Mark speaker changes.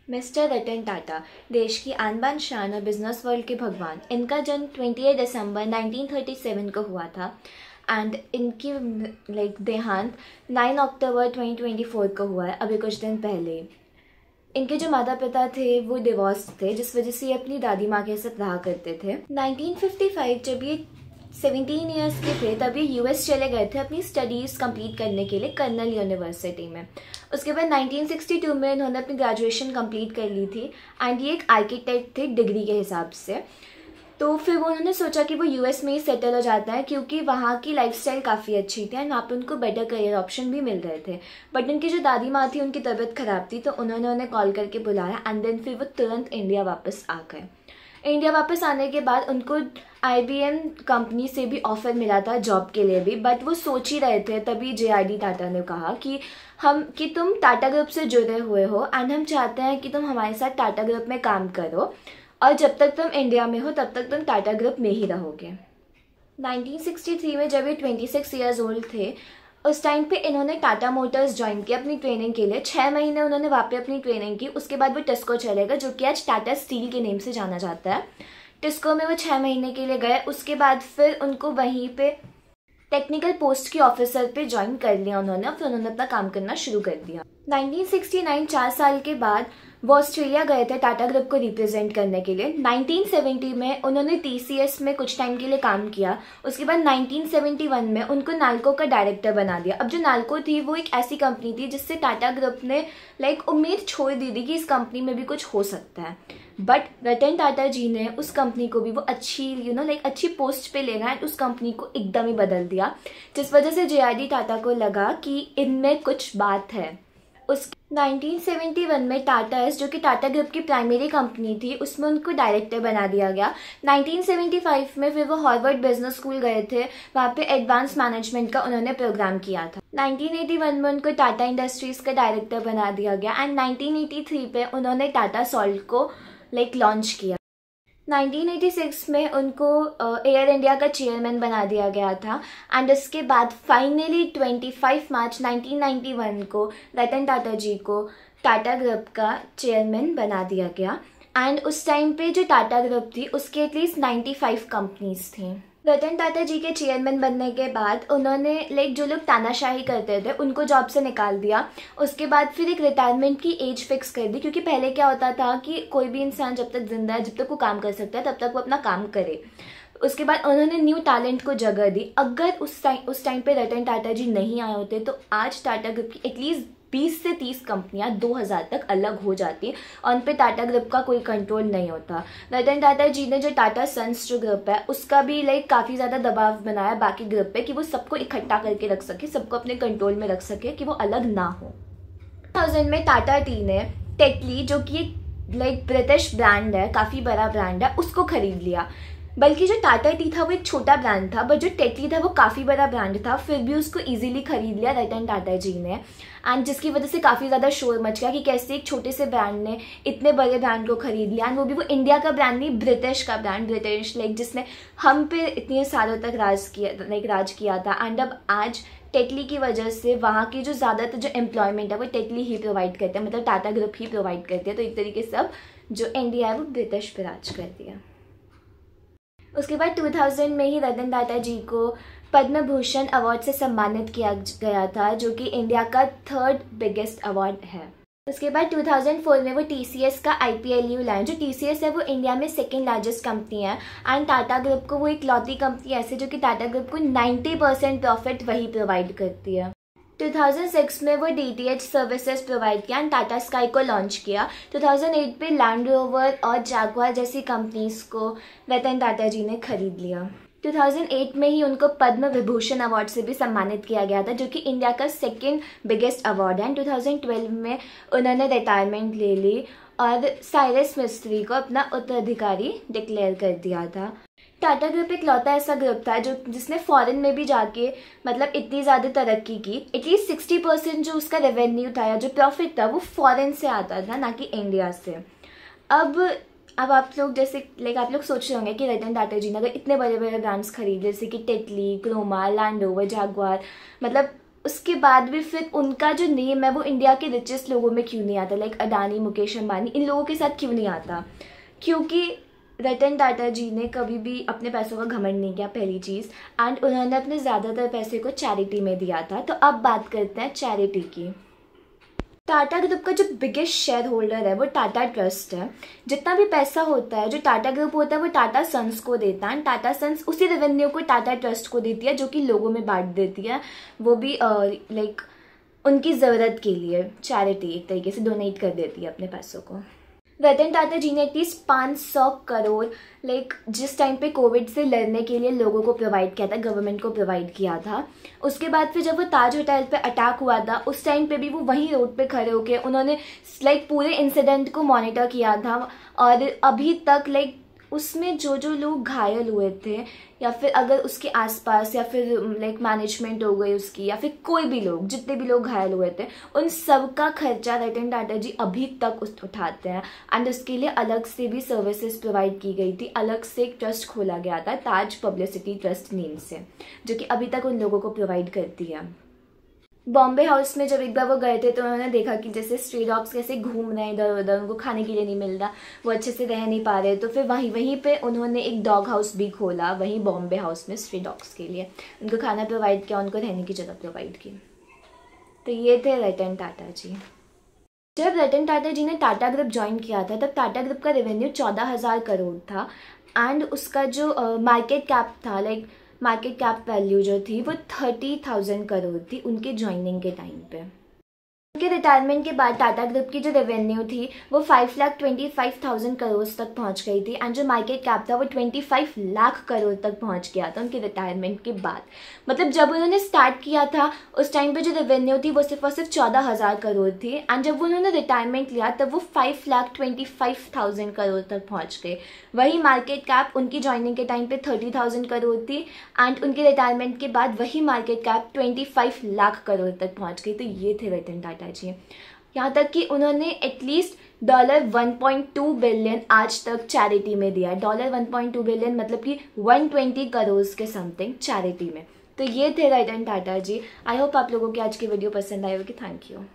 Speaker 1: Mister Ratan Tata, देश की आन बान शान और बिजनेस वर्ल्ड के भगवान। इनका जन्म 28 दिसंबर 1937 को हुआ था एंड इनकी देहांत 9 अक्टूबर 2024 को हुआ है, अभी कुछ दिन पहले। इनके जो माता पिता थे वो डिवोर्स थे, जिस वजह से ये अपनी दादी माँ के साथ रहा करते थे। 1955 जब ये 17 ईयर्स के थे तब ये यूएस चले गए थे अपनी स्टडीज़ कंप्लीट करने के लिए कर्नल यूनिवर्सिटी में। उसके बाद 1962 में इन्होंने अपनी ग्रेजुएशन कंप्लीट कर ली थी एंड ये एक आर्किटेक्ट थे डिग्री के हिसाब से। तो फिर वो उन्होंने सोचा कि वो यूएस में ही सेटल हो जाता है क्योंकि वहाँ की लाइफस्टाइल काफ़ी अच्छी थी एंड वहाँ पे उनको बेटर करियर ऑप्शन भी मिल रहे थे। बट उनकी जो दादी माँ थी उनकी तबीयत ख़राब थी, तो उन्होंने उन्हें कॉल करके बुलाया एंड देन फिर वो तुरंत इंडिया वापस आ गए। इंडिया वापस आने के बाद उनको IBM कंपनी से भी ऑफ़र मिला था जॉब के लिए भी, बट वो सोच ही रहे थे। तभी JRD टाटा ने कहा कि तुम टाटा ग्रुप से जुड़े हुए हो एंड हम चाहते हैं कि तुम हमारे साथ टाटा ग्रुप में काम करो और जब तक तुम इंडिया में हो तब तक तुम टाटा ग्रुप में ही रहोगे। 1963 में जब ये 26 ईयर्स ओल्ड थे उस टाइम पे इन्होंने टाटा मोटर्स ज्वाइन किया अपनी ट्रेनिंग के लिए। 6 महीने उन्होंने वहाँ पे अपनी ट्रेनिंग की। उसके बाद वो टिस्को चले गए, जो कि आज टाटा स्टील के नेम से जाना जाता है। टिस्को में वो 6 महीने के लिए गए। उसके बाद फिर उनको वहीं पे टेक्निकल पोस्ट के ऑफिसर पे ज्वाइन कर लिया उन्होंने, फिर उन्होंने अपना काम करना शुरू कर दिया। 1969 4 साल के बाद वो ऑस्ट्रेलिया गए थे टाटा ग्रुप को रिप्रेजेंट करने के लिए। 1970 में उन्होंने TCS में कुछ टाइम के लिए काम किया। उसके बाद 1971 में उनको नाल्को का डायरेक्टर बना दिया। अब जो नाल्को थी वो एक ऐसी कंपनी थी जिससे टाटा ग्रुप ने उम्मीद छोड़ दी थी कि इस कंपनी में भी कुछ हो सकता है। बट रतन टाटा जी ने उस कंपनी को भी वो अच्छी अच्छी पोस्ट पे ले गए, उस कंपनी को एकदम ही बदल दिया, जिस वजह से JRD टाटा को लगा कि इनमें कुछ बात है। उस 1971 में टाटास, जो कि टाटा ग्रुप की प्राइमरी कंपनी थी, उसमें उनको डायरेक्टर बना दिया गया। 1975 में फिर वो हार्वर्ड बिजनेस स्कूल गए थे, वहाँ पे एडवांस मैनेजमेंट का उन्होंने प्रोग्राम किया था। 1981 में उनको टाटा इंडस्ट्रीज का डायरेक्टर बना दिया गया एंड 1983 पे उन्होंने टाटा सॉल्ट को लॉन्च किया। 1986 में उनको एयर इंडिया का चेयरमैन बना दिया गया था एंड उसके बाद फाइनली 25 मार्च 1991 को रतन टाटा जी को टाटा ग्रुप का चेयरमैन बना दिया गया। एंड उस टाइम पे जो टाटा ग्रुप थी उसके एटलीस्ट 95 कंपनीज थी। रतन टाटा जी के चेयरमैन बनने के बाद उन्होंने जो लोग तानाशाही करते थे उनको जॉब से निकाल दिया। उसके बाद फिर एक रिटायरमेंट की एज फिक्स कर दी, क्योंकि पहले क्या होता था कि कोई भी इंसान जब तक जिंदा है, जब तक वो काम कर सकता है तब तक वो अपना काम करे। उसके बाद उन्होंने न्यू टैलेंट को जगह दी। अगर उस टाइम पे रतन टाटा जी नहीं आए होते तो आज टाटा ग्रुप की एटलीस्ट 20 से 30 कंपनियां 2000 तक अलग हो जाती और उन पे टाटा ग्रुप का कोई कंट्रोल नहीं होता। रतन टाटा जी ने जो टाटा सन्स जो ग्रुप है उसका भी काफ़ी ज़्यादा दबाव बनाया बाकी ग्रुप पे कि वो सबको इकट्ठा करके रख सके, सबको अपने कंट्रोल में रख सके कि वो अलग ना हो। 2000 में टाटा टी ने टेटली, जो कि एक ब्रिटिश ब्रांड है, काफ़ी बड़ा ब्रांड है, उसको खरीद लिया। बल्कि जो टाटा टी था वो एक छोटा ब्रांड था, बट जो टेटली था वो काफ़ी बड़ा ब्रांड था, फिर भी उसको इजीली खरीद लिया रतन टाटा जी ने। एंड जिसकी वजह से काफ़ी ज़्यादा शोर मच गया कि कैसे एक छोटे से ब्रांड ने इतने बड़े ब्रांड को खरीद लिया, एंड वो भी वो इंडिया का ब्रांड नहीं, ब्रिटिश का ब्रांड, ब्रिटिश जिसने हम पे इतने सालों तक राज किया था। एंड अब आज टेटली की वजह से वहाँ की जो ज़्यादातर जो एम्प्लॉयमेंट है वो टेटली ही प्रोवाइड करते हैं, मतलब टाटा ग्रुप ही प्रोवाइड करते हैं। तो एक तरीके से अब जो इंडिया है वो ब्रिटिश पे राज करती है। उसके बाद 2000 में ही रतन टाटा जी को पद्म भूषण अवार्ड से सम्मानित किया गया था, जो कि इंडिया का 3rd बिगेस्ट अवार्ड है। उसके बाद 2004 में वो TCS का IPLU लाए। जो TCS है वो इंडिया में 2nd लार्जेस्ट कंपनी है एंड टाटा ग्रुप को वो एक लौती कंपनी ऐसी जो कि टाटा ग्रुप को 90% प्रॉफिट वही प्रोवाइड करती है। 2006 में वो DTH सर्विसेज प्रोवाइड किया एंड टाटा स्काई को लॉन्च किया। 2008 पे लैंड रोवर और जैगुआर जैसी कंपनीज को रतन टाटा जी ने खरीद लिया। 2008 में ही उनको पद्म विभूषण अवार्ड से भी सम्मानित किया गया था, जो कि इंडिया का 2nd बिगेस्ट अवार्ड है। 2012 में उन्होंने रिटायरमेंट ले ली और साइरस मिस्त्री को अपना उत्तराधिकारी डिक्लेयर कर दिया था। टाटा ग्रुप एक लौता ऐसा ग्रुप था जिसने फॉरेन में भी जाके इतनी ज़्यादा तरक्की की। एटलीस्ट 60% जो उसका रेवेन्यू था या जो प्रॉफिट था वो फॉरेन से आता था, ना कि इंडिया से। अब आप लोग जैसे आप लोग सोच रहे होंगे कि रतन टाटा जी ने अगर इतने बड़े बड़े ब्रांड्स खरीदे जैसे कि Tetley, Croma, Land Rover, Jaguar, उसके बाद भी फिर उनका जो नेम है वो इंडिया के रिचेस्ट लोगों में क्यों नहीं आता, लाइक अडानी, मुकेश अंबानी, इन लोगों के साथ क्यों नहीं आता? क्योंकि रतन टाटा जी ने कभी भी अपने पैसों का घमंड नहीं किया, पहली चीज़, एंड उन्होंने अपने ज़्यादातर पैसे को चैरिटी में दिया था। तो अब बात करते हैं चैरिटी की। टाटा ग्रुप का जो बिगेस्ट शेयर होल्डर है वो टाटा ट्रस्ट है। जितना भी पैसा होता है जो टाटा ग्रुप होता है वो टाटा सन्स को देता है, टाटा सन्स उसी रेवेन्यू को टाटा ट्रस्ट को देती है, जो कि लोगों में बांट देती है, वो भी लाइक उनकी ज़रूरत के लिए, चैरिटी एक तरीके से डोनेट कर देती है अपने पैसों को। रतन टाटा जी ने एटलीस्ट 500 करोड़ लाइक जिस टाइम पे कोविड से लड़ने के लिए लोगों को प्रोवाइड किया था, गवर्नमेंट को प्रोवाइड किया था। उसके बाद फिर जब वो ताज होटल पे अटैक हुआ था उस टाइम पे भी वो वहीं रोड पे खड़े होके उन्होंने लाइक पूरे इंसिडेंट को मॉनिटर किया था। और अभी तक लाइक उसमें जो जो लोग घायल हुए थे या फिर अगर उसके आसपास या फिर लाइक मैनेजमेंट हो गई उसकी या फिर कोई भी लोग, जितने भी लोग घायल हुए थे, उन सब का खर्चा रतन टाटा जी अभी तक उठाते हैं। एंड उसके लिए अलग से भी सर्विसेज प्रोवाइड की गई थी, अलग से एक ट्रस्ट खोला गया था ताज पब्लिसिटी ट्रस्ट नेम से, जो कि अभी तक उन लोगों को प्रोवाइड करती है। बॉम्बे हाउस में जब एक बार वो गए थे तो उन्होंने देखा कि जैसे स्ट्री डॉग्स कैसे घूम रहे हैं इधर उधर, उनको खाने के लिए नहीं मिल रहा, वो अच्छे से रह नहीं पा रहे, तो फिर वहीं पे उन्होंने एक डॉग हाउस भी खोला, वहीं बॉम्बे हाउस में स्ट्री डॉग्स के लिए उनको खाना प्रोवाइड किया, उनको रहने की जगह प्रोवाइड की। तो ये थे रतन टाटा जी। जब रतन टाटा जी ने टाटा ग्रुप ज्वाइन किया था तब टाटा ग्रुप का रेवेन्यू 14,000 करोड़ था, एंड उसका जो मार्केट कैप था, लाइक मार्केट कैप वैल्यू जो थी वो 30,000 करोड़ थी उनके ज्वाइनिंग के टाइम पे। उनके रिटायरमेंट के बाद टाटा ग्रुप की जो रेवेन्यू थी वो 5,25,000 करोड़ तक पहुंच गई थी, एंड जो मार्केट कैप था वो 25 लाख करोड़ तक पहुंच गया था उनके रिटायरमेंट के बाद। मतलब जब उन्होंने स्टार्ट किया था उस टाइम पे जो रेवेन्यू थी वो सिर्फ और सिर्फ 14,000 करोड़ थी, एंड जब उन्होंने रिटायरमेंट लिया तब वो 5,25,000 करोड़ तक पहुँच गए। वही मार्केट कैप उनकी ज्वाइनिंग के टाइम पे 30,000 करोड़ थी, एंड उनके रिटायरमेंट के बाद वही मार्केट कैप 25 लाख करोड़ तक पहुँच गई। तो ये थे रतन टाटा जी। यहाँ तक कि उन्होंने एटलीस्ट $1.2 बिलियन आज तक चैरिटी में दिया है। $1.2 बिलियन मतलब कि 120 करोड़ के समथिंग चैरिटी में। तो ये थे रतन टाटा जी। आई होप आप लोगों की आज की वीडियो पसंद आई होगी। Thank you.